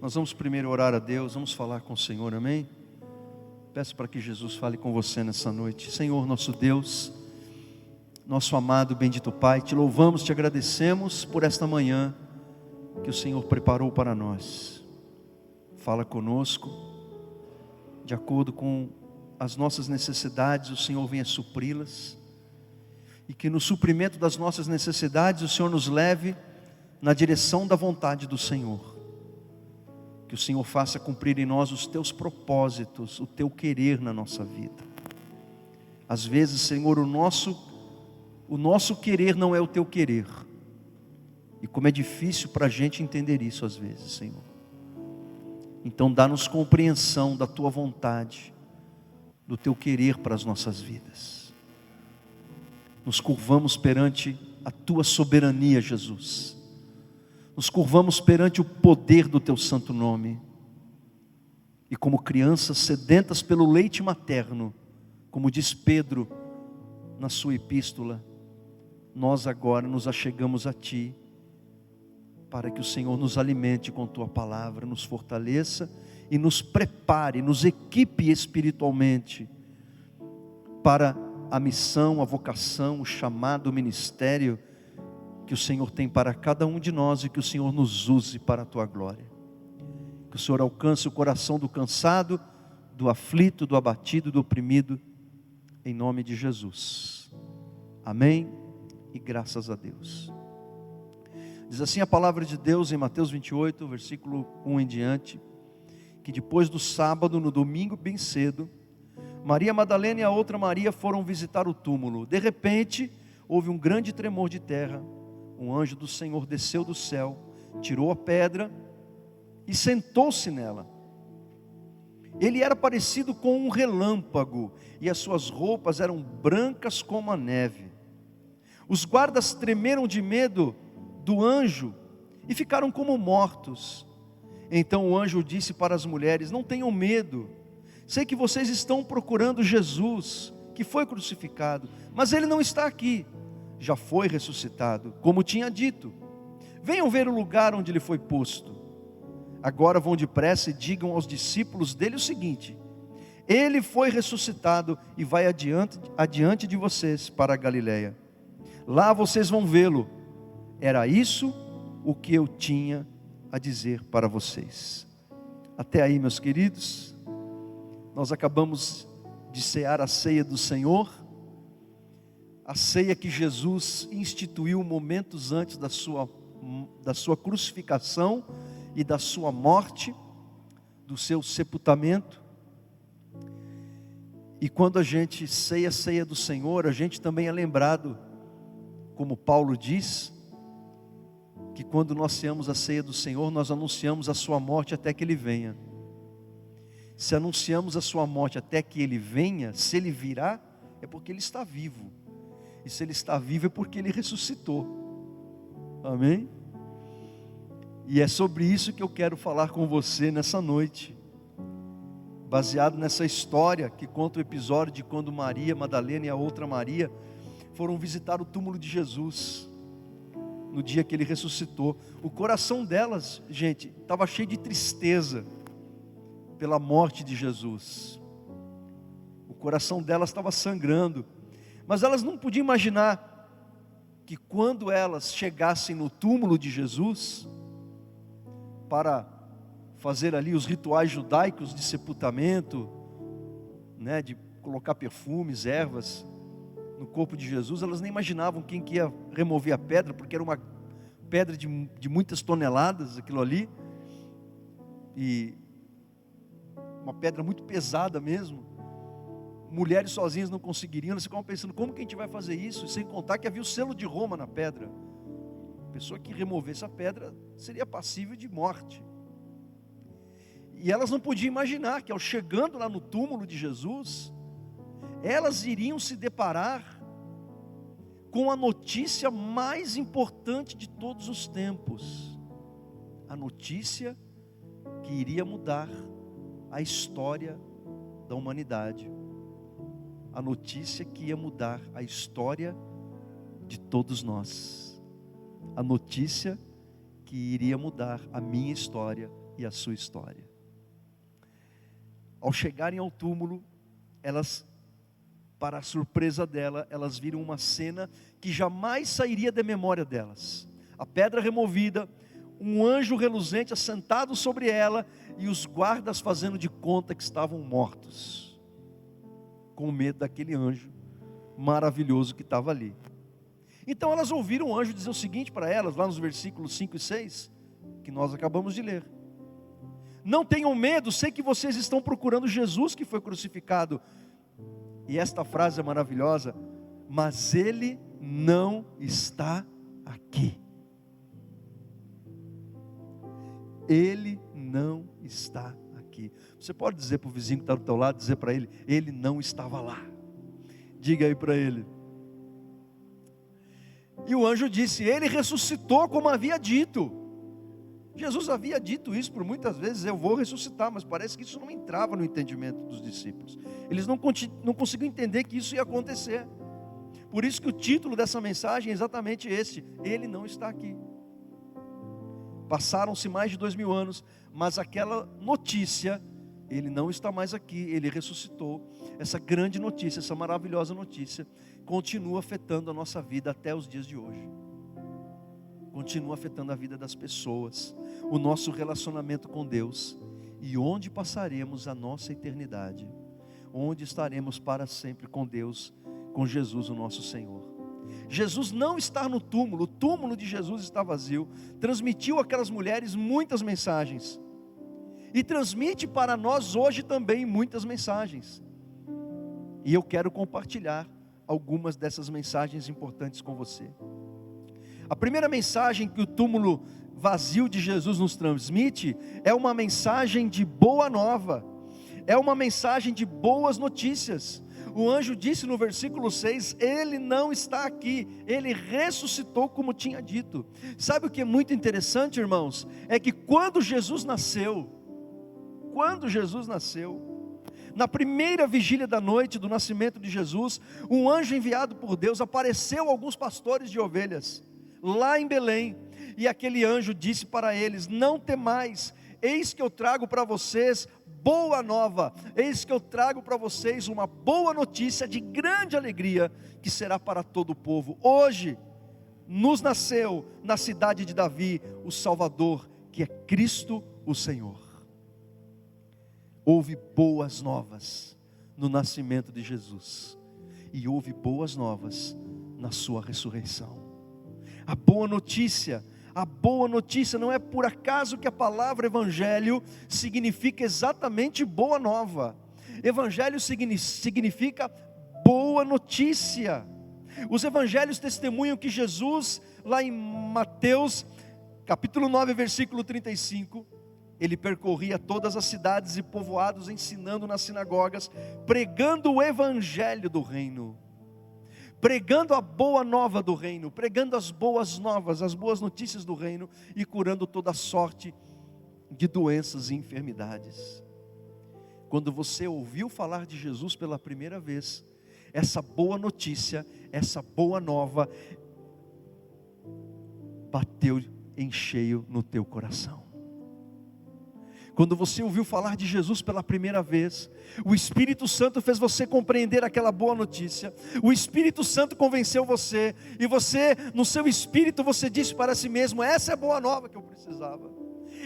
Nós vamos primeiro orar a Deus, vamos falar com o Senhor, amém? Peço para que Jesus fale com você nessa noite. Senhor, nosso Deus, nosso amado, bendito Pai, te louvamos, te agradecemos por esta manhã que o Senhor preparou para nós. Fala conosco, de acordo com as nossas necessidades, o Senhor venha supri-las, e que no suprimento das nossas necessidades o Senhor nos leve na direção da vontade do Senhor. Que o Senhor faça cumprir em nós os teus propósitos, o teu querer na nossa vida. Às vezes, Senhor, o nosso querer não é o teu querer. E como é difícil para a gente entender isso às vezes, Senhor. Então dá-nos compreensão da tua vontade, do teu querer para as nossas vidas. Nos curvamos perante a tua soberania, Jesus. Nos curvamos perante o poder do teu santo nome. E como crianças sedentas pelo leite materno, como diz Pedro na sua epístola, nós agora nos achegamos a ti, para que o Senhor nos alimente com tua palavra, nos fortaleça e nos prepare, nos equipe espiritualmente para a missão, a vocação, o chamado, o ministério que o Senhor tem para cada um de nós e que o Senhor nos use para a tua glória. Que o Senhor alcance o coração do cansado, do aflito, do abatido, do oprimido, em nome de Jesus. Amém e graças a Deus. Diz assim a palavra de Deus em Mateus 28, versículo 1 em diante, que depois do sábado, no domingo bem cedo, Maria Madalena e a outra Maria foram visitar o túmulo. De repente, houve um grande tremor de terra. Um anjo do Senhor desceu do céu, tirou a pedra e sentou-se nela. Ele era parecido com um relâmpago, e as suas roupas eram brancas como a neve. Os guardas tremeram de medo do anjo e ficaram como mortos. Então o anjo disse para as mulheres: não tenham medo, sei que vocês estão procurando Jesus, que foi crucificado, mas ele não está aqui, já foi ressuscitado, como tinha dito. Venham ver o lugar onde ele foi posto. Agora vão depressa e digam aos discípulos dele o seguinte: ele foi ressuscitado e vai adiante de vocês para a Galileia. Lá vocês vão vê-lo. Era isso o que eu tinha a dizer para vocês. Até aí, meus queridos, nós acabamos de cear a ceia do Senhor, a ceia que Jesus instituiu momentos antes da sua crucificação e da sua morte, do seu sepultamento. E quando a gente ceia a ceia do Senhor, a gente também é lembrado, como Paulo diz, que quando nós ceamos a ceia do Senhor, nós anunciamos a sua morte até que ele venha. Se anunciamos a sua morte até que ele venha, se ele virá, é porque ele está vivo. E se ele está vivo é porque ele ressuscitou. Amém? E é sobre isso que eu quero falar com você nessa noite, baseado nessa história que conta o episódio de quando Maria Madalena e a outra Maria foram visitar o túmulo de Jesus, no dia que ele ressuscitou. O coração delas, gente, estava cheio de tristeza pela morte de Jesus. O coração delas estava sangrando, mas elas não podiam imaginar que quando elas chegassem no túmulo de Jesus, para fazer ali os rituais judaicos de sepultamento, né, de colocar perfumes, ervas no corpo de Jesus, elas nem imaginavam quem que ia remover a pedra, porque era uma pedra de muitas toneladas, aquilo ali, e uma pedra muito pesada mesmo. Mulheres sozinhas não conseguiriam. Elas ficavam pensando: como que a gente vai fazer isso? E sem contar que havia o selo de Roma na pedra. A pessoa que removesse a pedra seria passível de morte. E elas não podiam imaginar que ao chegando lá no túmulo de Jesus, elas iriam se deparar com a notícia mais importante de todos os tempos. A notícia que iria mudar a história da humanidade. A notícia que ia mudar a história de todos nós. A notícia que iria mudar a minha história e a sua história. Ao chegarem ao túmulo, elas, para a surpresa dela, elas viram uma cena que jamais sairia da memória delas. A pedra removida, um anjo reluzente assentado sobre ela e os guardas fazendo de conta que estavam mortos, com medo daquele anjo maravilhoso que estava ali. Então elas ouviram o anjo dizer o seguinte para elas, lá nos versículos 5 e 6, que nós acabamos de ler: não tenham medo, sei que vocês estão procurando Jesus que foi crucificado. E esta frase é maravilhosa: mas ele não está aqui. Ele não está aqui. Você pode dizer para o vizinho que está do teu lado, dizer para ele: ele não estava lá. Diga aí para ele. E o anjo disse: ele ressuscitou como havia dito. Jesus havia dito isso por muitas vezes: eu vou ressuscitar, mas parece que isso não entrava no entendimento dos discípulos. Eles não conseguiam entender que isso ia acontecer. Por isso que o título dessa mensagem é exatamente esse: ele não está aqui. Passaram-se mais de 2000 anos, mas aquela notícia, ele não está mais aqui, ele ressuscitou, essa grande notícia, essa maravilhosa notícia, continua afetando a nossa vida até os dias de hoje. Continua afetando a vida das pessoas, o nosso relacionamento com Deus, e onde passaremos a nossa eternidade, onde estaremos para sempre com Deus, com Jesus o nosso Senhor. Jesus não está no túmulo, o túmulo de Jesus está vazio. Transmitiu àquelas mulheres muitas mensagens, e transmite para nós hoje também muitas mensagens, e eu quero compartilhar algumas dessas mensagens importantes com você. A primeira mensagem que o túmulo vazio de Jesus nos transmite é uma mensagem de boa nova, é uma mensagem de boas notícias. O anjo disse no versículo 6, ele não está aqui, ele ressuscitou como tinha dito. Sabe o que é muito interessante, irmãos? É que quando Jesus nasceu, na primeira vigília da noite do nascimento de Jesus, um anjo enviado por Deus apareceu a alguns pastores de ovelhas, lá em Belém, e aquele anjo disse para eles: não temais, eis que eu trago para vocês boa nova, eis que eu trago para vocês uma boa notícia de grande alegria, que será para todo o povo. Hoje nos nasceu na cidade de Davi o Salvador, que é Cristo o Senhor. Houve boas novas no nascimento de Jesus, e houve boas novas na sua ressurreição. A boa notícia não é por acaso que a palavra evangelho significa exatamente boa nova. Evangelho significa boa notícia. Os evangelhos testemunham que Jesus, lá em Mateus, capítulo 9, versículo 35, ele percorria todas as cidades e povoados, ensinando nas sinagogas, pregando o evangelho do reino, pregando a boa nova do reino, pregando as boas novas, as boas notícias do reino, e curando toda sorte de doenças e enfermidades. Quando você ouviu falar de Jesus pela primeira vez, essa boa notícia, essa boa nova, bateu em cheio no teu coração. Quando você ouviu falar de Jesus pela primeira vez, o Espírito Santo fez você compreender aquela boa notícia. O Espírito Santo convenceu você, e você, no seu espírito, você disse para si mesmo: essa é a boa nova que eu precisava.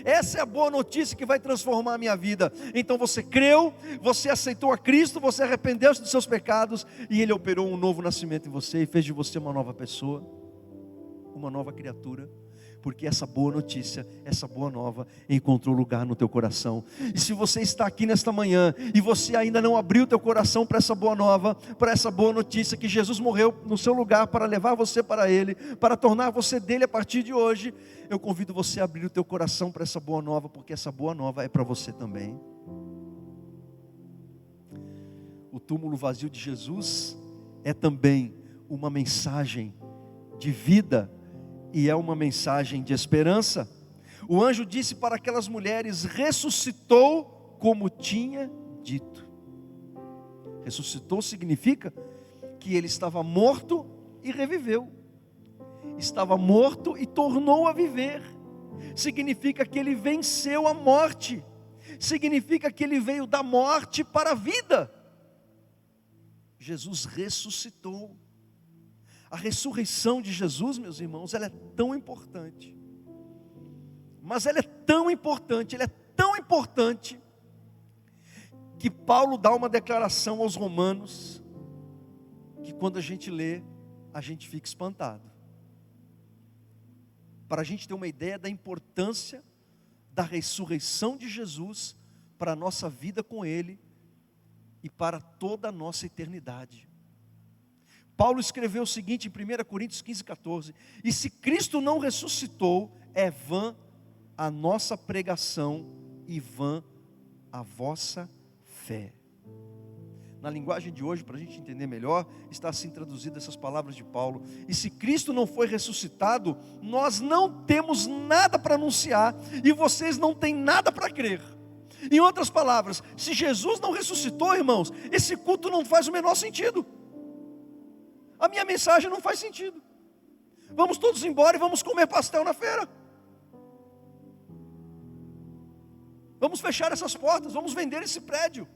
Essa é a boa notícia que vai transformar a minha vida. Então você creu, você aceitou a Cristo, você arrependeu-se dos seus pecados, e Ele operou um novo nascimento em você, e fez de você uma nova pessoa, uma nova criatura. Porque essa boa notícia, essa boa nova encontrou lugar no teu coração. E se você está aqui nesta manhã e você ainda não abriu teu coração para essa boa nova, para essa boa notícia, que Jesus morreu no seu lugar para levar você para Ele, para tornar você dele a partir de hoje, eu convido você a abrir o teu coração para essa boa nova, porque essa boa nova é para você também. O túmulo vazio de Jesus é também uma mensagem de vida, e é uma mensagem de esperança. O anjo disse para aquelas mulheres: ressuscitou como tinha dito. Ressuscitou significa que ele estava morto e reviveu, estava morto e tornou a viver. significa que ele venceu a morte, significa que ele veio da morte para a vida. Jesus ressuscitou. A ressurreição de Jesus, meus irmãos, ela é tão importante. Mas ela é tão importante, que Paulo dá uma declaração aos romanos, que quando a gente lê, a gente fica espantado. Para a gente ter uma ideia da importância da ressurreição de Jesus para a nossa vida com Ele e para toda a nossa eternidade. Paulo escreveu o seguinte em 1 Coríntios 15, 14: e se Cristo não ressuscitou, é vã a nossa pregação e vã a vossa fé. Na linguagem de hoje, para a gente entender melhor, está assim traduzido essas palavras de Paulo: e se Cristo não foi ressuscitado, nós não temos nada para anunciar, e vocês não têm nada para crer. Em outras palavras, se Jesus não ressuscitou, irmãos, esse culto não faz o menor sentido. A minha mensagem não faz sentido. Vamos todos embora e vamos comer pastel na feira. Vamos fechar essas portas, vamos vender esse prédio.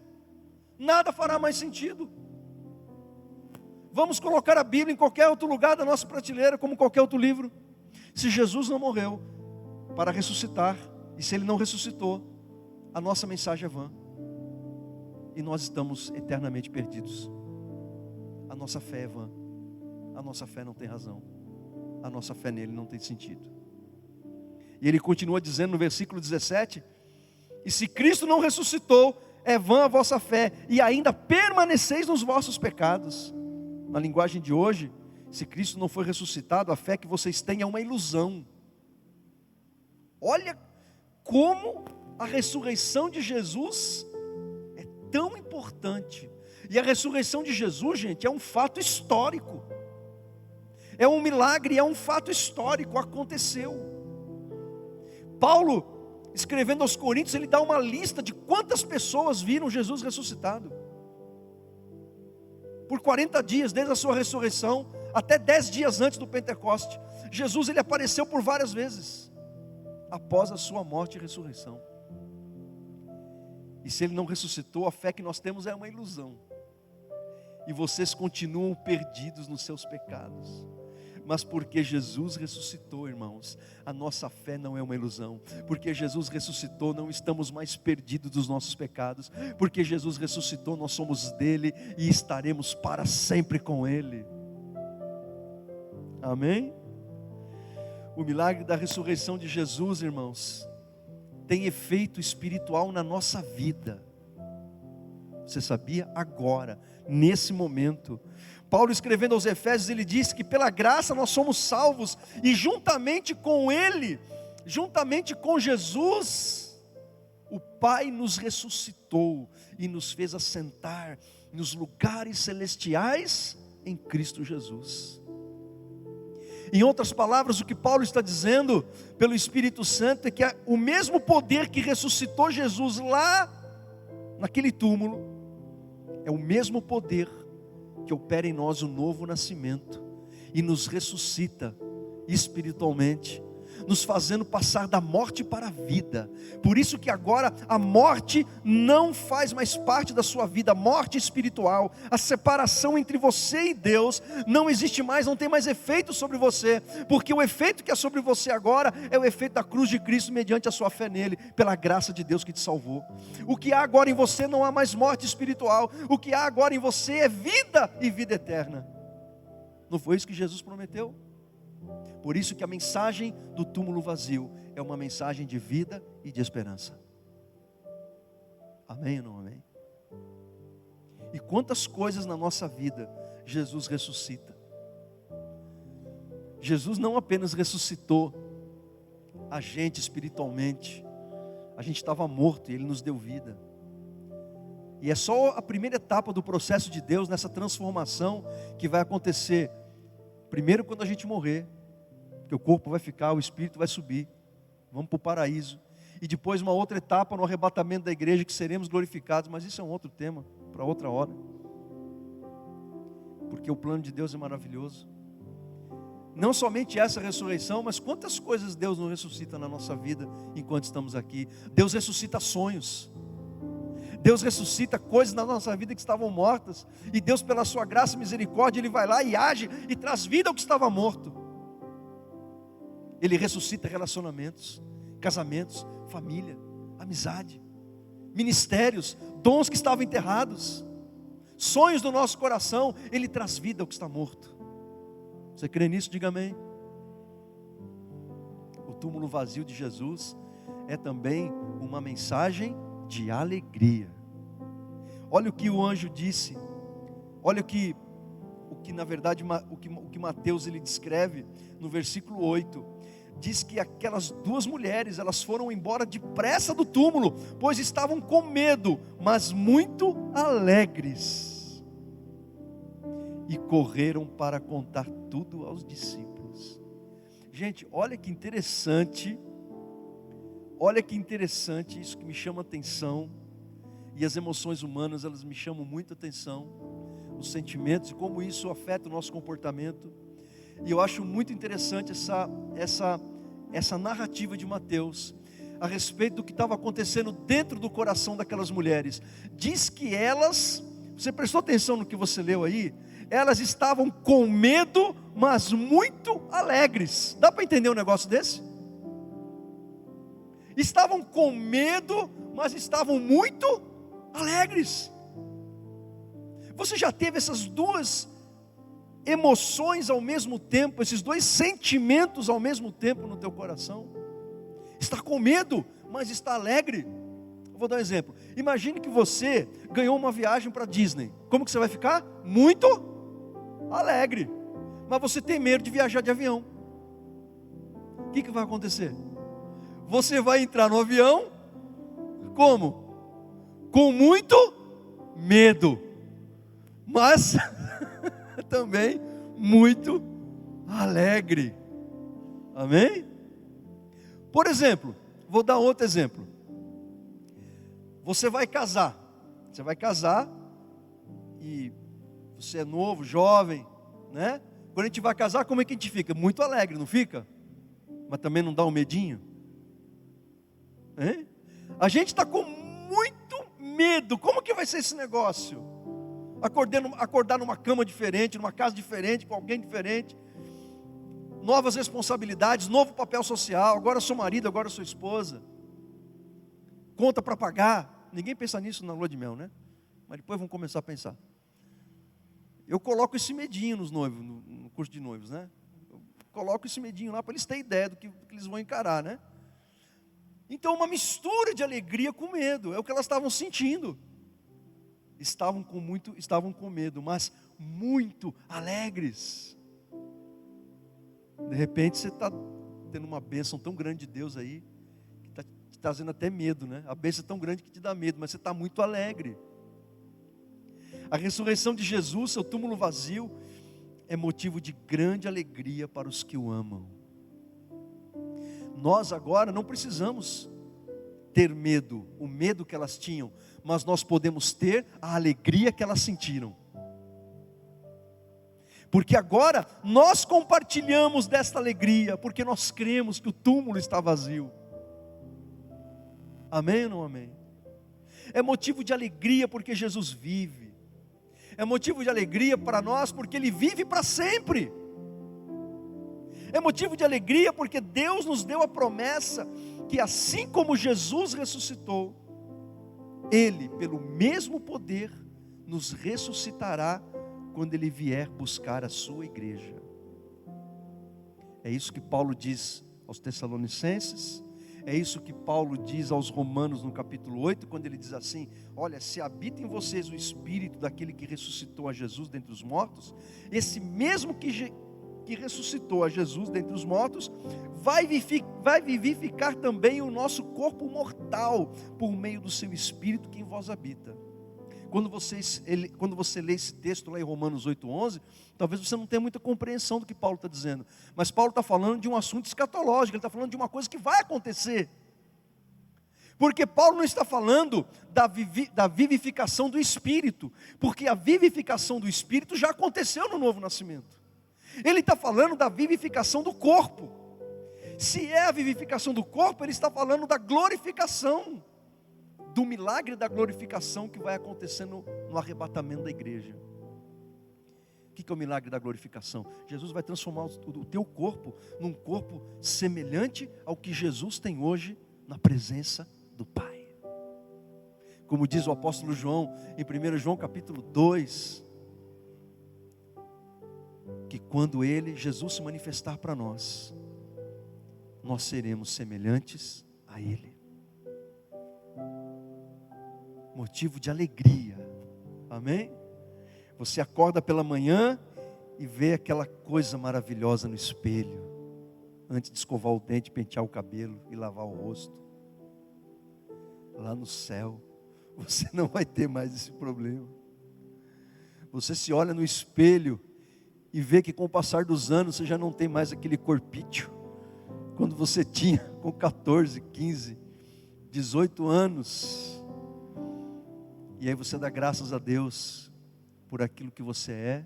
Nada fará mais sentido. Vamos colocar a Bíblia em qualquer outro lugar da nossa prateleira, como qualquer outro livro. Se Jesus não morreu para ressuscitar, e se Ele não ressuscitou, a nossa mensagem é vã. E nós estamos eternamente perdidos. A nossa fé é vã. A nossa fé não tem razão. A nossa fé nele não tem sentido. E ele continua dizendo no versículo 17: e se Cristo não ressuscitou, é vã a vossa fé, e ainda permaneceis nos vossos pecados. Na linguagem de hoje, se Cristo não foi ressuscitado, a fé que vocês têm é uma ilusão. Olha como a ressurreição de Jesus é tão importante. E a ressurreição de Jesus, gente, é um fato histórico. É um milagre, é um fato histórico, aconteceu. Paulo, escrevendo aos Coríntios, ele dá uma lista de quantas pessoas viram Jesus ressuscitado. Por 40 dias, desde a sua ressurreição, até 10 dias antes do Pentecoste, Jesus ele apareceu por várias vezes, após a sua morte e ressurreição. E se ele não ressuscitou, a fé que nós temos é uma ilusão. E vocês continuam perdidos nos seus pecados. Mas porque Jesus ressuscitou, irmãos, a nossa fé não é uma ilusão. Porque Jesus ressuscitou, não estamos mais perdidos dos nossos pecados. Porque Jesus ressuscitou, nós somos dele e estaremos para sempre com ele. Amém? O milagre da ressurreição de Jesus, irmãos, tem efeito espiritual na nossa vida. Você sabia? Agora, nesse momento. Paulo, escrevendo aos Efésios, ele diz que pela graça nós somos salvos, e juntamente com Ele, juntamente com Jesus, o Pai nos ressuscitou e nos fez assentar nos lugares celestiais em Cristo Jesus. Em outras palavras, o que Paulo está dizendo pelo Espírito Santo é que o mesmo poder que ressuscitou Jesus lá naquele túmulo é o mesmo poder que opera em nós o novo nascimento e nos ressuscita espiritualmente, nos fazendo passar da morte para a vida. Por isso que agora a morte não faz mais parte da sua vida, a morte espiritual, a separação entre você e Deus não existe mais, não tem mais efeito sobre você, porque o efeito que é sobre você agora é o efeito da cruz de Cristo mediante a sua fé nele, pela graça de Deus que te salvou. O que há agora em você não há mais morte espiritual, o que há agora em você é vida e vida eterna. Não foi isso que Jesus prometeu? Por isso que a mensagem do túmulo vazio é uma mensagem de vida e de esperança. Amém ou não amém? E quantas coisas na nossa vida Jesus ressuscita. Jesus não apenas ressuscitou a gente espiritualmente, a gente estava morto e Ele nos deu vida. E é só a primeira etapa do processo de Deus nessa transformação que vai acontecer. Primeiro quando a gente morrer, porque o corpo vai ficar, o espírito vai subir, vamos para o paraíso. E depois uma outra etapa no arrebatamento da igreja, que seremos glorificados, mas isso é um outro tema, para outra hora. Porque o plano de Deus é maravilhoso. Não somente essa ressurreição, mas quantas coisas Deus não ressuscita na nossa vida enquanto estamos aqui. Deus ressuscita sonhos. Deus ressuscita coisas na nossa vida que estavam mortas. E Deus, pela sua graça e misericórdia, Ele vai lá e age e traz vida ao que estava morto. Ele ressuscita relacionamentos, casamentos, família, amizade, ministérios, dons que estavam enterrados, sonhos do nosso coração. Ele traz vida ao que está morto. Você crê nisso? Diga amém. O túmulo vazio de Jesus é também uma mensagem de alegria. Olha o que o anjo disse. Olha o que na verdade o que Mateus ele descreve no versículo 8. Diz que aquelas duas mulheres, elas foram embora depressa do túmulo, pois estavam com medo, mas muito alegres. E correram para contar tudo aos discípulos. Gente, olha que interessante. Olha que interessante, isso que me chama atenção. E as emoções humanas, elas me chamam muito atenção. Os sentimentos e como isso afeta o nosso comportamento. E eu acho muito interessante essa narrativa de Mateus a respeito do que estava acontecendo dentro do coração daquelas mulheres. Diz que elas, você prestou atenção no que você leu aí? Elas estavam com medo, mas muito alegres. Dá para entender um negócio desse? Estavam com medo, mas estavam muito alegres. Você já teve essas duas emoções ao mesmo tempo, esses dois sentimentos ao mesmo tempo no teu coração? Está com medo, mas está alegre. Eu vou dar um exemplo. Imagine que você ganhou uma viagem para Disney. Como que você vai ficar? Muito alegre. Mas você tem medo de viajar de avião. O que vai acontecer? Você vai entrar no avião, como? Com muito medo, mas também muito alegre. Amém? Por exemplo, vou dar outro exemplo. Você vai casar e você é novo, jovem, né? Quando a gente vai casar, como é que a gente fica? Muito alegre, não fica? Mas também não dá um medinho? Hein? A gente está com muito medo. Como que vai ser esse negócio? Acordar numa cama diferente, numa casa diferente, com alguém diferente, novas responsabilidades, novo papel social. Agora sou marido, agora sou esposa, conta para pagar. Ninguém pensa nisso na lua de mel, né? Mas depois vão começar a pensar. Eu coloco esse medinho nos noivos, no curso de noivos, né? Eu coloco esse medinho lá para eles terem ideia do que eles vão encarar, né? Então, uma mistura de alegria com medo, é o que elas estavam sentindo. Estavam com medo, mas muito alegres. De repente, você está tendo uma bênção tão grande de Deus aí, que está te trazendo até medo, né? A bênção é tão grande que te dá medo, mas você está muito alegre. A ressurreição de Jesus, seu túmulo vazio, é motivo de grande alegria para os que o amam. Nós agora não precisamos ter medo, o medo que elas tinham, mas nós podemos ter a alegria que elas sentiram. Porque agora nós compartilhamos desta alegria, porque nós cremos que o túmulo está vazio. Amém ou não amém? É motivo de alegria porque Jesus vive. É motivo de alegria para nós porque Ele vive para sempre. É motivo de alegria porque Deus nos deu a promessa que assim como Jesus ressuscitou, Ele, pelo mesmo poder, nos ressuscitará quando Ele vier buscar a sua igreja. É isso que Paulo diz aos Tessalonicenses, é isso que Paulo diz aos Romanos no capítulo 8, quando ele diz assim: olha, se habita em vocês o Espírito daquele que ressuscitou a Jesus dentre os mortos, esse mesmo que ressuscitou a Jesus dentre os mortos, vai vivificar também o nosso corpo mortal, por meio do seu Espírito que em vós habita. Quando você lê esse texto lá em Romanos 8:11, talvez você não tenha muita compreensão do que Paulo está dizendo, mas Paulo está falando de um assunto escatológico, ele está falando de uma coisa que vai acontecer, porque Paulo não está falando da vivificação do Espírito, porque a vivificação do Espírito já aconteceu no novo nascimento. Ele está falando da vivificação do corpo. Se é a vivificação do corpo, ele está falando da glorificação, do milagre da glorificação que vai acontecendo no arrebatamento da igreja. O que é o milagre da glorificação? Jesus vai transformar o teu corpo num corpo semelhante ao que Jesus tem hoje na presença do Pai. Como diz o apóstolo João em 1 João capítulo 2, que quando Jesus se manifestar para nós, nós seremos semelhantes a Ele. Motivo de alegria, amém? Você acorda pela manhã e vê aquela coisa maravilhosa no espelho, antes de escovar o dente, pentear o cabelo e lavar o rosto. Lá no céu, você não vai ter mais esse problema. Você se olha no espelho e vê que com o passar dos anos você já não tem mais aquele corpício quando você tinha com 14, 15, 18 anos. E aí você dá graças a Deus por aquilo que você é,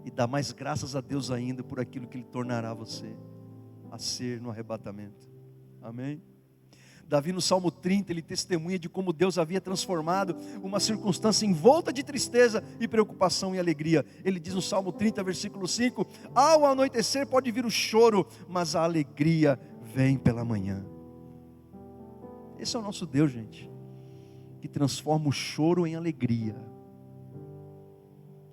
e dá mais graças a Deus ainda por aquilo que Ele tornará você a ser no arrebatamento. Amém? Davi no Salmo 30, ele testemunha de como Deus havia transformado uma circunstância envolta de tristeza e preocupação em alegria. Ele diz no Salmo 30, versículo 5: ao anoitecer pode vir o choro, mas a alegria vem pela manhã. Esse é o nosso Deus, gente, que transforma o choro em alegria.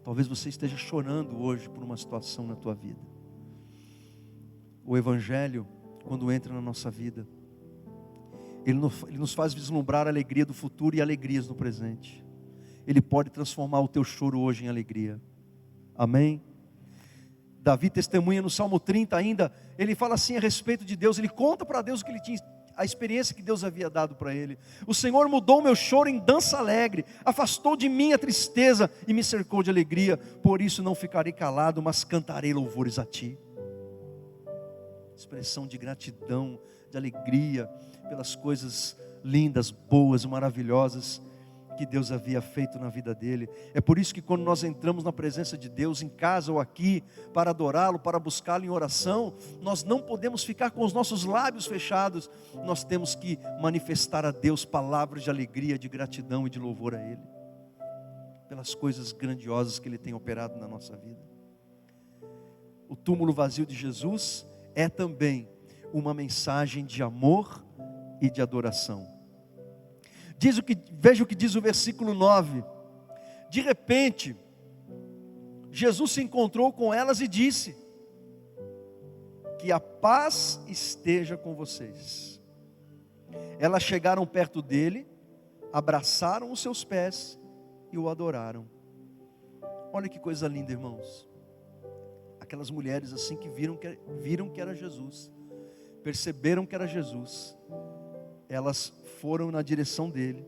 Talvez você esteja chorando hoje por uma situação na tua vida. O Evangelho, quando entra na nossa vida, Ele nos faz vislumbrar a alegria do futuro e alegrias no presente. Ele pode transformar o teu choro hoje em alegria. Amém? Davi testemunha no Salmo 30 ainda, ele fala assim a respeito de Deus, ele conta para Deus o que ele tinha, a experiência que Deus havia dado para ele. O Senhor mudou o meu choro em dança alegre, afastou de mim a tristeza e me cercou de alegria. Por isso não ficarei calado, mas cantarei louvores a Ti. Expressão de gratidão, de alegria pelas coisas lindas, boas, maravilhosas que Deus havia feito na vida dele. É por isso que quando nós entramos na presença de Deus, em casa ou aqui, para adorá-lo, para buscá-lo em oração, nós não podemos ficar com os nossos lábios fechados. Nós temos que manifestar a Deus palavras de alegria, de gratidão e de louvor a Ele, pelas coisas grandiosas que Ele tem operado na nossa vida. O túmulo vazio de Jesus é também uma mensagem de amor e de adoração. Veja o que diz o versículo 9. De repente, Jesus se encontrou com elas e disse: que a paz esteja com vocês. Elas chegaram perto dele, abraçaram os seus pés e o adoraram. Olha que coisa linda, irmãos. Aquelas mulheres assim que viram que era Jesus, perceberam que era Jesus, elas foram na direção dele,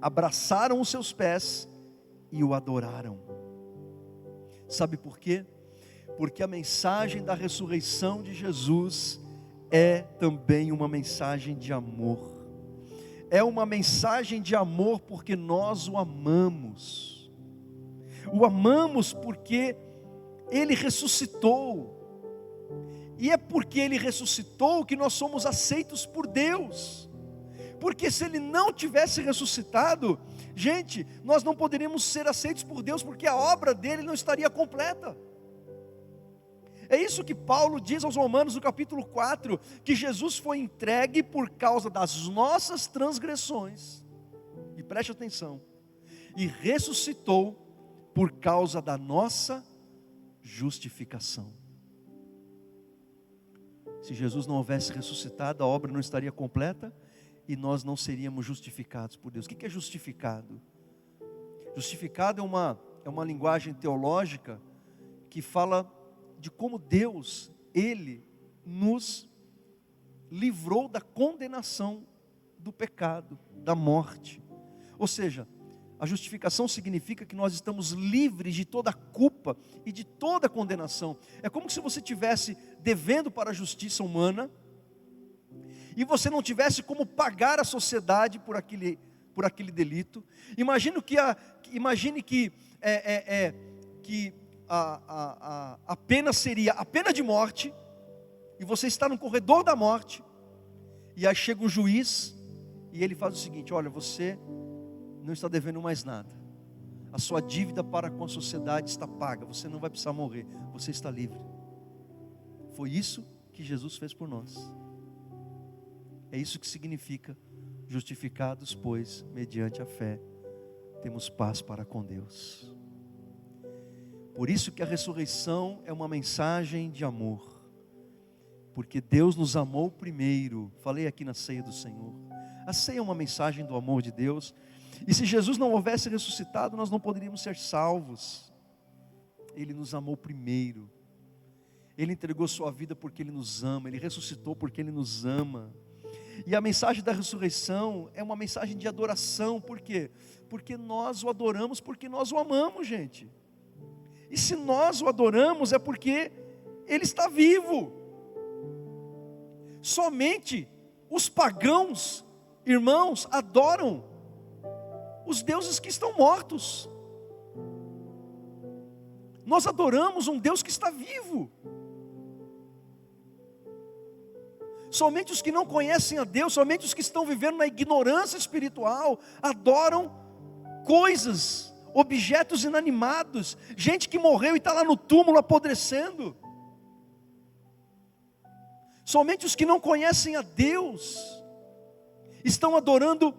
abraçaram os seus pés e o adoraram. Sabe por quê? Porque a mensagem da ressurreição de Jesus é também uma mensagem de amor. É uma mensagem de amor porque nós o amamos. O amamos porque Ele ressuscitou. E é porque Ele ressuscitou que nós somos aceitos por Deus. Porque se Ele não tivesse ressuscitado, gente, nós não poderíamos ser aceitos por Deus, porque a obra dele não estaria completa. É isso que Paulo diz aos Romanos no capítulo 4, que Jesus foi entregue por causa das nossas transgressões, e preste atenção, e ressuscitou por causa da nossa justificação. Se Jesus não houvesse ressuscitado, a obra não estaria completa e nós não seríamos justificados por Deus. O que é justificado? Justificado é uma linguagem teológica que fala de como Deus, Ele nos livrou da condenação do pecado, da morte. Ou seja, a justificação significa que nós estamos livres de toda a culpa e de toda a condenação. É como se você estivesse devendo para a justiça humana e você não tivesse como pagar a sociedade por aquele delito. Imagine que a pena seria a pena de morte, e você está no corredor da morte, e aí chega um juiz, e ele faz o seguinte: olha, você não está devendo mais nada, a sua dívida para com a sociedade está paga, você não vai precisar morrer, você está livre. Foi isso que Jesus fez por nós. É isso que significa: justificados, pois, mediante a fé, temos paz para com Deus. Por isso que a ressurreição é uma mensagem de amor, porque Deus nos amou primeiro. Falei aqui na ceia do Senhor. A ceia é uma mensagem do amor de Deus. E se Jesus não houvesse ressuscitado, nós não poderíamos ser salvos. Ele nos amou primeiro. Ele entregou sua vida porque Ele nos ama. Ele ressuscitou porque Ele nos ama. E a mensagem da ressurreição é uma mensagem de adoração. Por quê? Porque nós o adoramos, porque nós o amamos, gente. E se nós o adoramos, é porque Ele está vivo. Somente os pagãos, irmãos, adoram os deuses que estão mortos. Nós adoramos um Deus que está vivo. Somente os que não conhecem a Deus, somente os que estão vivendo na ignorância espiritual, adoram coisas, objetos inanimados, gente que morreu e está lá no túmulo apodrecendo. Somente os que não conhecem a Deus estão adorando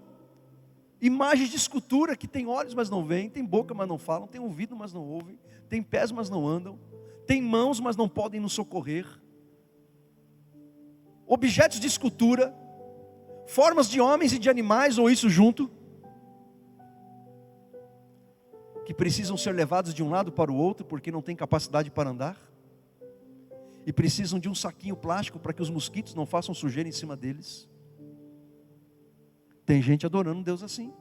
imagens de escultura que tem olhos, mas não veem, tem boca, mas não falam, tem ouvido, mas não ouvem, tem pés, mas não andam, tem mãos, mas não podem nos socorrer. Objetos de escultura, formas de homens e de animais, ou isso junto, que precisam ser levados de um lado para o outro, porque não têm capacidade para andar, e precisam de um saquinho plástico para que os mosquitos não façam sujeira em cima deles. Tem gente adorando um Deus assim.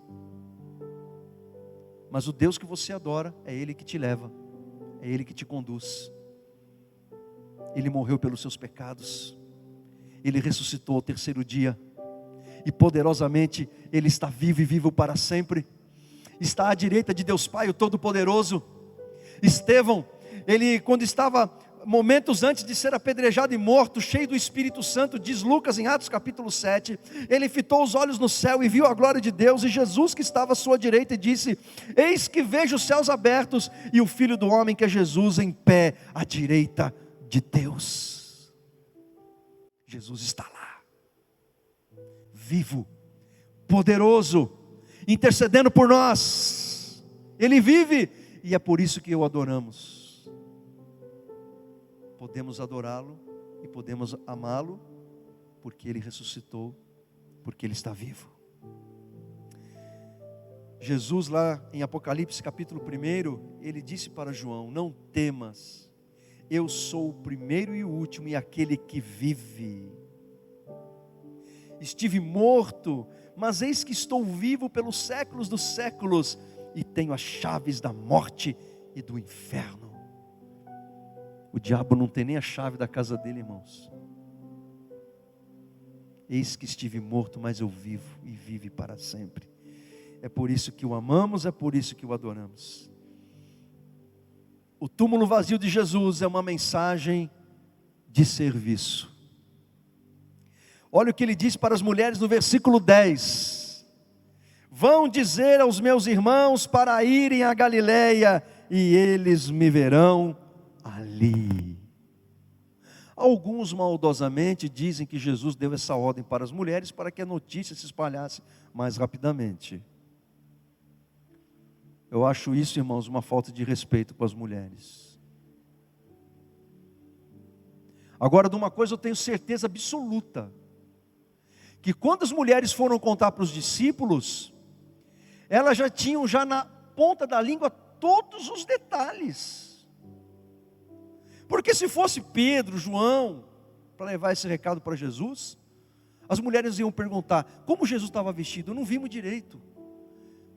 Mas o Deus que você adora é Ele que te leva, é Ele que te conduz. Ele morreu pelos seus pecados, Ele ressuscitou ao terceiro dia, e poderosamente Ele está vivo e vivo para sempre. Está à direita de Deus Pai, o Todo-Poderoso. Estevão, ele quando estava momentos antes de ser apedrejado e morto, cheio do Espírito Santo, diz Lucas em Atos capítulo 7, ele fitou os olhos no céu e viu a glória de Deus, e Jesus que estava à sua direita, e disse: eis que vejo os céus abertos, e o Filho do homem, que é Jesus, em pé à direita de Deus. Jesus está lá, vivo, poderoso, intercedendo por nós. Ele vive, e é por isso que o adoramos. Podemos adorá-lo e podemos amá-lo, porque Ele ressuscitou, porque Ele está vivo. Jesus lá em Apocalipse capítulo 1, Ele disse para João: não temas, eu sou o primeiro e o último e aquele que vive. Estive morto, mas eis que estou vivo pelos séculos dos séculos, e tenho as chaves da morte e do inferno. O diabo não tem nem a chave da casa dele, irmãos. Eis que estive morto, mas eu vivo, e vive para sempre. É por isso que o amamos, é por isso que o adoramos. O túmulo vazio de Jesus é uma mensagem de serviço. Olha o que ele diz para as mulheres no versículo 10. Vão dizer aos meus irmãos para irem a Galileia, e eles me verão ali. Alguns maldosamente dizem que Jesus deu essa ordem para as mulheres para que a notícia se espalhasse mais rapidamente. Eu acho isso, irmãos, uma falta de respeito com as mulheres. Agora, de uma coisa eu tenho certeza absoluta, que quando as mulheres foram contar para os discípulos, elas já tinham na ponta da língua todos os detalhes. Porque se fosse Pedro, João, para levar esse recado para Jesus, as mulheres iam perguntar: como Jesus estava vestido? Não vimos direito.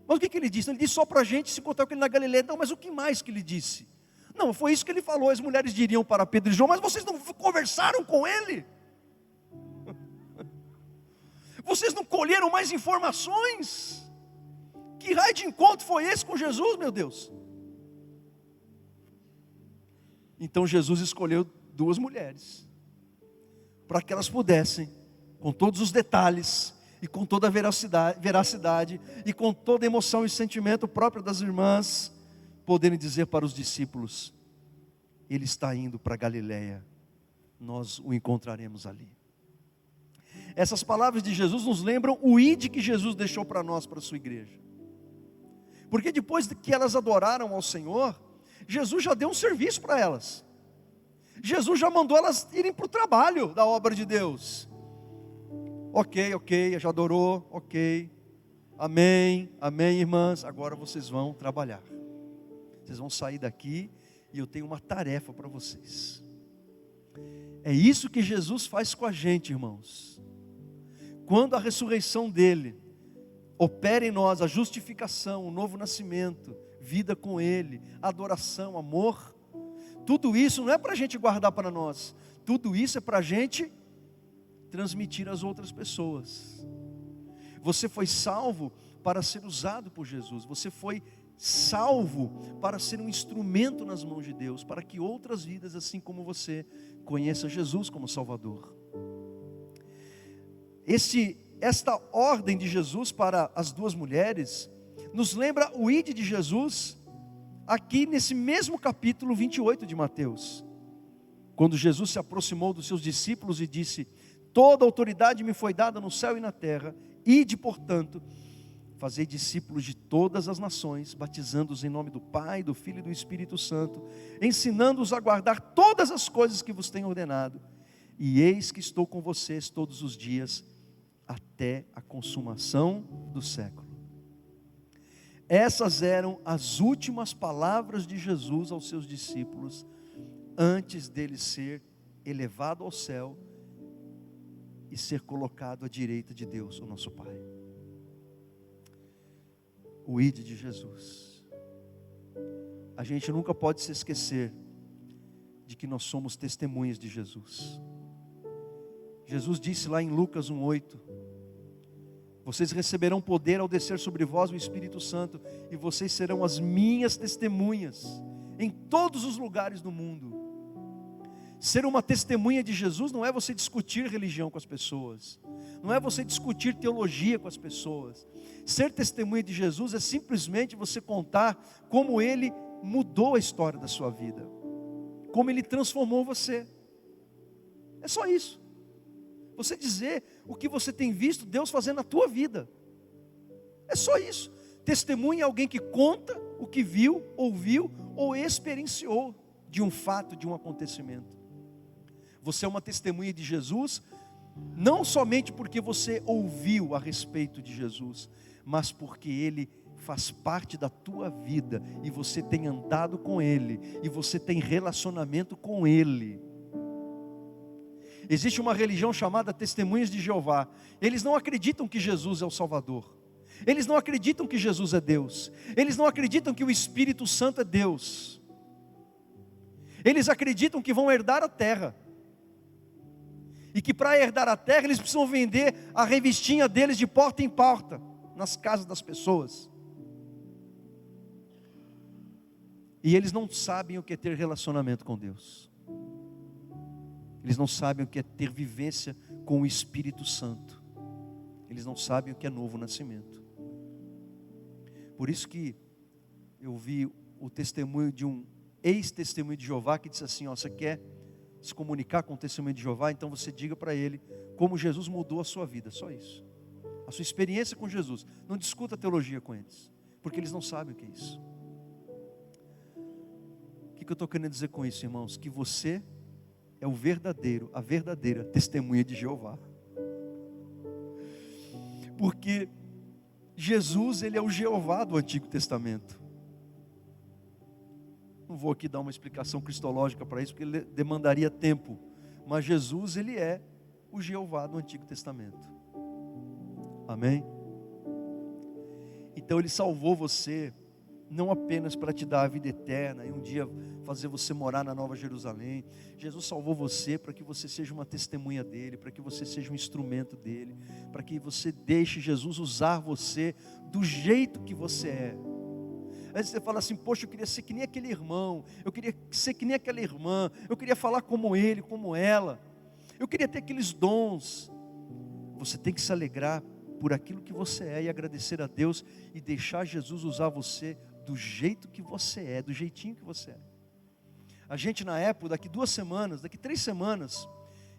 Mas o que ele disse? Ele disse só para a gente se encontrar com ele na Galileia. Não, mas o que mais que ele disse? Não, foi isso que ele falou. As mulheres diriam para Pedro e João: mas vocês não conversaram com ele? Vocês não colheram mais informações? Que raio de encontro foi esse com Jesus, meu Deus? Então Jesus escolheu 2 mulheres, para que elas pudessem, com todos os detalhes, e com toda a veracidade, e com toda a emoção e sentimento próprio das irmãs, poderem dizer para os discípulos: Ele está indo para Galiléia, nós o encontraremos ali. Essas palavras de Jesus nos lembram o ide que Jesus deixou para nós, para a sua igreja. Porque depois que elas adoraram ao Senhor, Jesus já deu um serviço para elas. Jesus já mandou elas irem para o trabalho da obra de Deus. Ok, já adorou, ok. Amém, irmãs. Agora vocês vão trabalhar. Vocês vão sair daqui e eu tenho uma tarefa para vocês. É isso que Jesus faz com a gente, irmãos. Quando a ressurreição dele opera em nós a justificação, o novo nascimento, vida com ele, adoração, amor, tudo isso não é para a gente guardar para nós, tudo isso é para a gente transmitir às outras pessoas. Você foi salvo para ser usado por Jesus, você foi salvo para ser um instrumento nas mãos de Deus, para que outras vidas, assim como você, conheçam Jesus como Salvador. Esta ordem de Jesus para as 2 mulheres nos lembra o ide de Jesus aqui nesse mesmo capítulo 28 de Mateus, quando Jesus se aproximou dos seus discípulos e disse: toda autoridade me foi dada no céu e na terra, ide portanto, fazei discípulos de todas as nações, batizando-os em nome do Pai, do Filho e do Espírito Santo, ensinando-os a guardar todas as coisas que vos tenho ordenado, e eis que estou com vocês todos os dias, até a consumação do século. Essas eram as últimas palavras de Jesus aos seus discípulos, antes dele ser elevado ao céu e ser colocado à direita de Deus, o nosso Pai. O ide de Jesus. A gente nunca pode se esquecer de que nós somos testemunhas de Jesus. Jesus disse lá em Lucas 1:8: vocês receberão poder ao descer sobre vós o Espírito Santo, e vocês serão as minhas testemunhas em todos os lugares do mundo. Ser uma testemunha de Jesus não é você discutir religião com as pessoas, não é você discutir teologia com as pessoas. Ser testemunha de Jesus é simplesmente você contar como Ele mudou a história da sua vida, como Ele transformou você. É só isso. Você dizer o que você tem visto Deus fazendo na tua vida. É só isso. Testemunha é alguém que conta o que viu, ouviu ou experienciou de um fato, de um acontecimento. Você é uma testemunha de Jesus, não somente porque você ouviu a respeito de Jesus, mas porque Ele faz parte da tua vida, e você tem andado com Ele, e você tem relacionamento com Ele. Existe uma religião chamada Testemunhas de Jeová. Eles não acreditam que Jesus é o Salvador. Eles não acreditam que Jesus é Deus. Eles não acreditam que o Espírito Santo é Deus. Eles acreditam que vão herdar a terra. E que para herdar a terra eles precisam vender a revistinha deles de porta em porta, nas casas das pessoas. E eles não sabem o que é ter relacionamento com Deus. Eles não sabem o que é ter vivência com o Espírito Santo. Eles não sabem o que é novo nascimento. Por isso que eu vi o testemunho de um ex-testemunho de Jeová que disse assim: ó, você quer se comunicar com o testemunho de Jeová? Então você diga para ele como Jesus mudou a sua vida, só isso. A sua experiência com Jesus. Não discuta teologia com eles, porque eles não sabem o que é isso. O que eu estou querendo dizer com isso, irmãos? Que você é a verdadeira testemunha de Jeová. Porque Jesus, Ele é o Jeová do Antigo Testamento. Não vou aqui dar uma explicação cristológica para isso, porque ele demandaria tempo. Mas Jesus, Ele é o Jeová do Antigo Testamento. Amém? Então Ele salvou você, não apenas para te dar a vida eterna e um dia fazer você morar na Nova Jerusalém. Jesus salvou você para que você seja uma testemunha dEle, para que você seja um instrumento dEle, para que você deixe Jesus usar você do jeito que você é. vezes você fala assim: poxa, eu queria ser que nem aquele irmão, eu queria ser que nem aquela irmã, eu queria falar como ele, como ela, eu queria ter aqueles dons. Você tem que se alegrar por aquilo que você é e agradecer a Deus e deixar Jesus usar você do jeito que você é, do jeitinho que você é. A gente na época, daqui 2 semanas, daqui 3 semanas,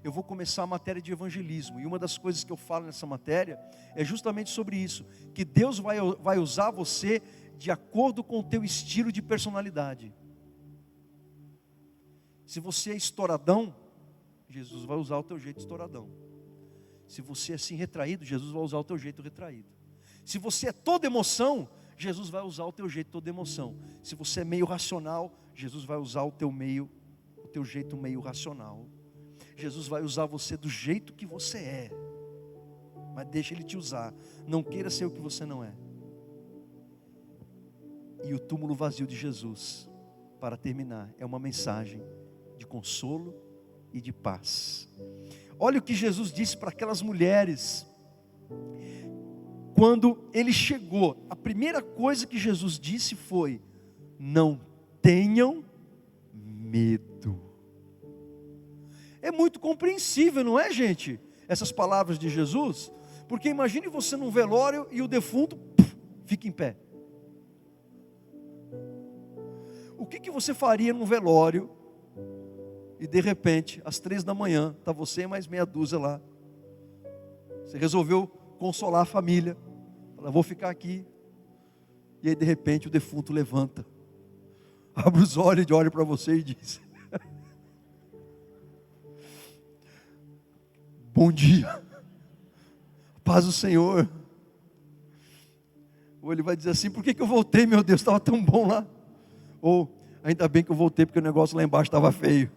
eu vou começar a matéria de evangelismo. E uma das coisas que eu falo nessa matéria é justamente sobre isso, que Deus vai usar você de acordo com o teu estilo de personalidade. Se você é estouradão, Jesus vai usar o teu jeito estouradão. Se você é assim retraído, Jesus vai usar o teu jeito retraído. Se você é toda emoção, Jesus vai usar o teu jeito toda emoção. Se você é meio racional, Jesus vai usar o teu jeito meio racional. Jesus vai usar você do jeito que você é. Mas deixa Ele te usar. Não queira ser o que você não é. E o túmulo vazio de Jesus, para terminar, é uma mensagem de consolo e de paz. Olha o que Jesus disse para aquelas mulheres. Quando Ele chegou, a primeira coisa que Jesus disse foi: não tenham medo. É muito compreensível, não é, gente? Essas palavras de Jesus. Porque imagine você num velório e o defunto fica em pé. O que você faria num velório e de repente, às 3 da manhã, está você e mais meia dúzia lá. Você resolveu consolar a família. Fala: vou ficar aqui. E aí de repente o defunto levanta, abre os olhos e olha para você e diz: bom dia, paz do Senhor. Ou ele vai dizer assim: por que eu voltei, meu Deus, estava tão bom lá. Ou: ainda bem que eu voltei, porque o negócio lá embaixo estava feio.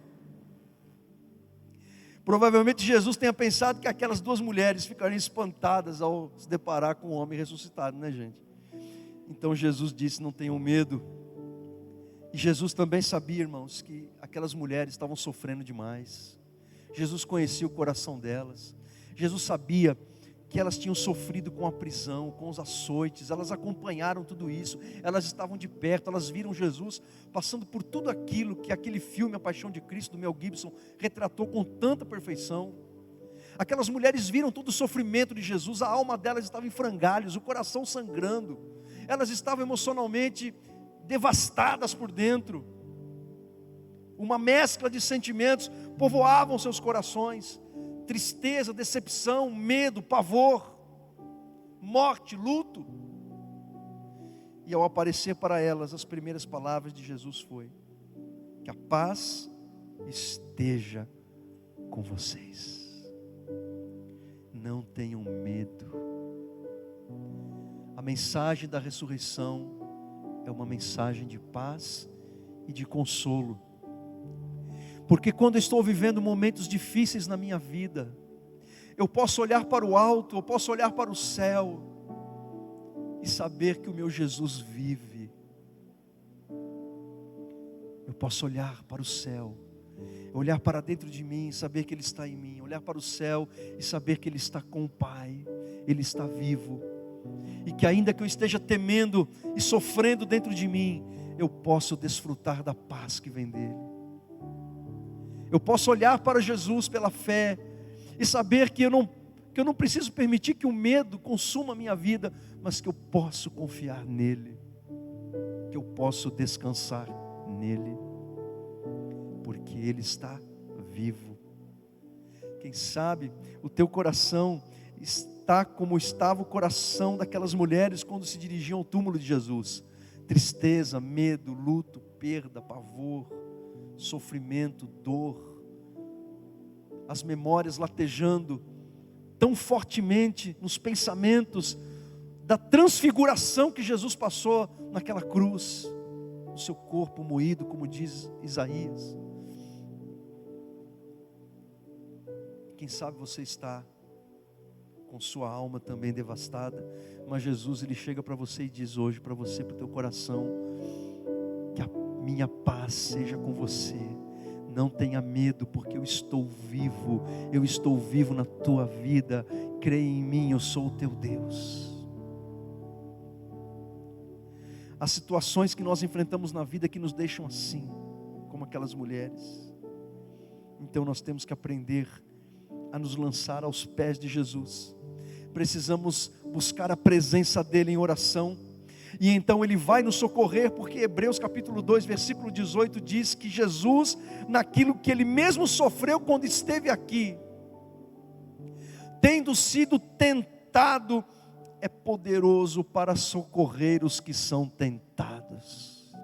Provavelmente Jesus tenha pensado que aquelas 2 mulheres ficariam espantadas ao se deparar com o homem ressuscitado, né, gente? Então Jesus disse: não tenham medo. E Jesus também sabia, irmãos, que aquelas mulheres estavam sofrendo demais. Jesus conhecia o coração delas. Jesus sabia que elas tinham sofrido com a prisão, com os açoites. Elas acompanharam tudo isso. Elas estavam de perto, elas viram Jesus passando por tudo aquilo que aquele filme A Paixão de Cristo, do Mel Gibson, retratou com tanta perfeição. Aquelas mulheres viram todo o sofrimento de Jesus. A alma delas estava em frangalhos, o coração sangrando. Elas estavam emocionalmente devastadas por dentro. Uma mescla de sentimentos povoavam seus corações: tristeza, decepção, medo, pavor, morte, luto. E ao aparecer para elas, as primeiras palavras de Jesus foi: que a paz esteja com vocês. Não tenham medo. A mensagem da ressurreição é uma mensagem de paz e de consolo. Porque quando eu estou vivendo momentos difíceis na minha vida, eu posso olhar para o alto, eu posso olhar para o céu e saber que o meu Jesus vive. Eu posso olhar para o céu, olhar para dentro de mim e saber que Ele está em mim. Olhar para o céu e saber que Ele está com o Pai, Ele está vivo. E que ainda que eu esteja temendo e sofrendo dentro de mim, eu posso desfrutar da paz que vem dEle. Eu posso olhar para Jesus pela fé e saber que eu não preciso permitir que o medo consuma a minha vida, mas que eu posso confiar nele, que eu posso descansar nele, porque Ele está vivo. Quem sabe o teu coração está como estava o coração daquelas mulheres quando se dirigiam ao túmulo de Jesus: tristeza, medo, luto, perda, pavor, sofrimento, dor, as memórias latejando tão fortemente nos pensamentos da transfiguração que Jesus passou naquela cruz, o seu corpo moído, como diz Isaías. Quem sabe você está com sua alma também devastada, mas Jesus, Ele chega para você e diz hoje para você, para o teu coração: que a minha paz seja com você. Não tenha medo, porque eu estou vivo na tua vida. Creia em mim, eu sou o teu Deus. as situações que nós enfrentamos na vida que nos deixam assim, como aquelas mulheres. Então nós temos que aprender a nos lançar aos pés de Jesus. Precisamos buscar a presença dele em oração, e então ele vai nos socorrer, porque Hebreus capítulo 2, versículo 18 diz que Jesus, naquilo que ele mesmo sofreu quando esteve aqui, tendo sido tentado, é poderoso para socorrer os que são tentados.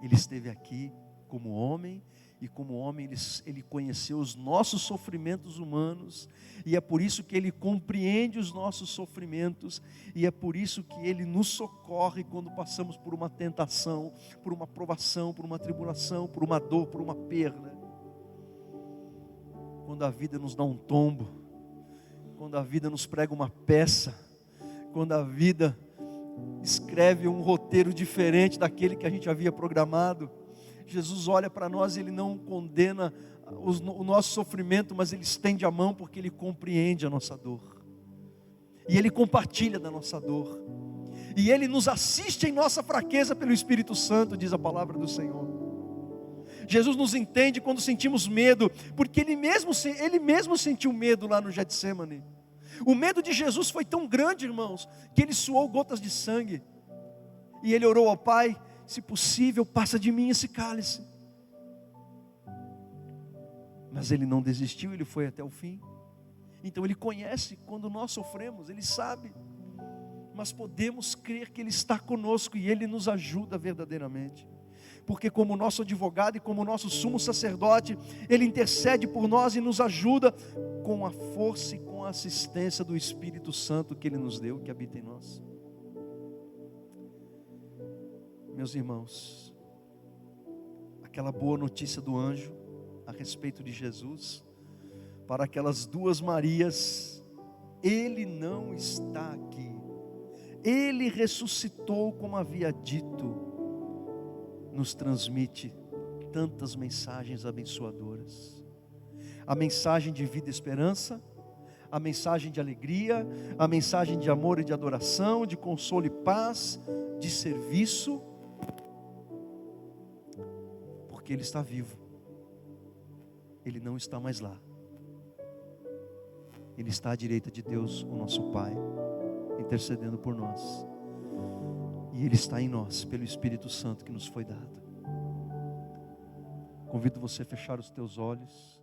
Ele esteve aqui como homem, e como homem ele conheceu os nossos sofrimentos humanos, e é por isso que ele compreende os nossos sofrimentos, e é por isso que ele nos socorre quando passamos por uma tentação, por uma provação, por uma tribulação, por uma dor, por uma perda. Quando a vida nos dá um tombo, quando a vida nos prega uma peça, quando a vida escreve um roteiro diferente daquele que a gente havia programado, Jesus olha para nós e ele não condena o nosso sofrimento, mas ele estende a mão porque ele compreende a nossa dor, e ele compartilha da nossa dor, e ele nos assiste em nossa fraqueza pelo Espírito Santo, diz a palavra do Senhor. Jesus nos entende quando sentimos medo, porque ele mesmo sentiu medo lá no Getsêmani. O medo de Jesus foi tão grande, irmãos, que ele suou gotas de sangue, e ele orou ao Pai: se possível, passa de mim esse cálice. Mas ele não desistiu, ele foi até o fim. Então ele conhece quando nós sofremos, ele sabe. Mas podemos crer que ele está conosco e ele nos ajuda verdadeiramente. Porque como nosso advogado e como nosso sumo sacerdote, ele intercede por nós e nos ajuda com a força e com a assistência do Espírito Santo que ele nos deu, que habita em nós. Meus irmãos, aquela boa notícia do anjo a respeito de Jesus, para aquelas duas Marias: ele não está aqui, ele ressuscitou como havia dito, nos transmite tantas mensagens abençoadoras. A mensagem de vida e esperança, a mensagem de alegria, a mensagem de amor e de adoração, de consolo e paz, de serviço, porque ele está vivo, ele não está mais lá, ele está à direita de Deus, o nosso Pai, intercedendo por nós, e ele está em nós, pelo Espírito Santo que nos foi dado. Convido você a fechar os teus olhos.